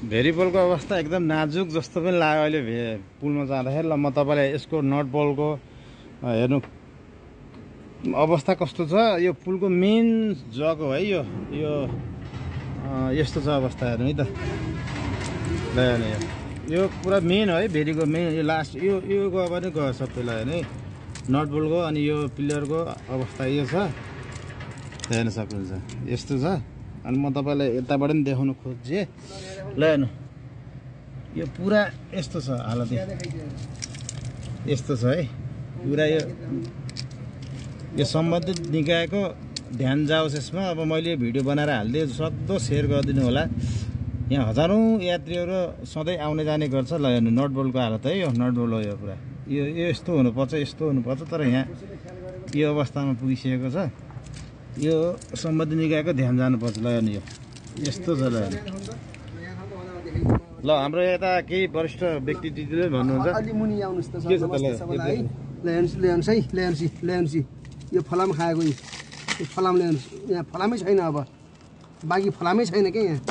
भेरिपोलको अवस्था एकदम नाजुक जस्तो पनि लाग्यो अहिले पुलमा जाँदाखेरि। ल म तपाईँलाई यसको नट बोल्टको हेर्नु अवस्था कस्तो छ। यो पुलको मेन जग हो है यो यस्तो छ अवस्था हेर्नु है त। ल हेर्नु यो पुरा मेन हो है भेरीको मेन यो लास्ट यो गयो भने गयो सबै। ल हेर्नु है नट बोल्टको अनि यो पिलरको अवस्था यो छ हेर्न सक्नुहुन्छ यस्तो छ। अनि म तपाईँलाई यताबाट पनि देखाउन खोजेँ। ल हेर्नु यो पुरा यस्तो छ हालत यस्तो छ है पुरा। यो सम्बन्धित निकायको ध्यान जाओस् यसमा। अब मैले भिडियो बनाएर हालिदिएँ सक्दो सेयर गरिदिनु होला। यहाँ हजारौँ यात्रीहरू सधैँ आउने जाने गर्छ। ल हेर्नु नट बोल्टको हालत है यो नट बोल्ट हो यो पुरा यो यस्तो हुनुपर्छ यस्तो हुनुपर्छ तर यहाँ यो अवस्थामा पुगिसकेको छ। यो सम्बन्धित निकायको ध्यान जानुपर्छ। ल हेर्नु यो यस्तो छ। ल हेर्नु ल हाम्रो यता केही वरिष्ठ व्यक्तित्वले भन्नुहुन्छ के छ त। ल यो फलाम खाएको यो फलाम ल्याउनुहोस्। यहाँ फलामै छैन अब बाँकी फलामै छैन क्या यहाँ।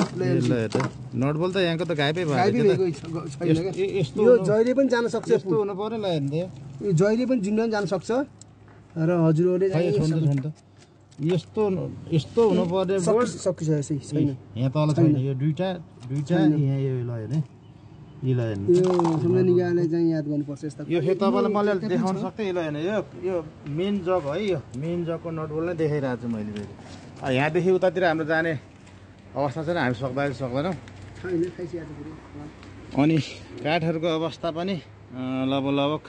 नट बोल्ट त यहाँको त गायबै भयो। यो जहिले पनि जान सक्छ यस्तो हुनु पर्यो। ल हेर्नु यो जहिले पनि जुन जान सक्छ र हजुरहरूले यस्तो हुनु पर्यो। सकिसकेको छैन यहाँ तल छैन यो दुईटा यहाँ यो ल हेर्ने यो सम्म निकायले चाहिँ याद गर्नुपर्छ यस्ता। यो फेरि तपाईँलाई मैले देखाउन सक्थेँ। यो हेर्नु यो मेन जग है यो मेन जगको नट बोल्ट नै देखाइरहेको छु मैले फेरि। यहाँदेखि उतातिर हाम्रो जाने अवस्था छैन हामी सक्दैनौँ। अनि काठहरूको अवस्था पनि लगभग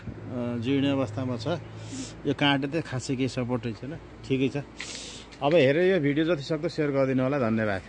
जीर्ण अवस्थामा छ। यो काठले चाहिँ खासै केही सपोर्टै छैन ठिकै छ। अब हेरेर यो भिडियो जति सक्दो सेयर गरिदिनु होला। धन्यवाद।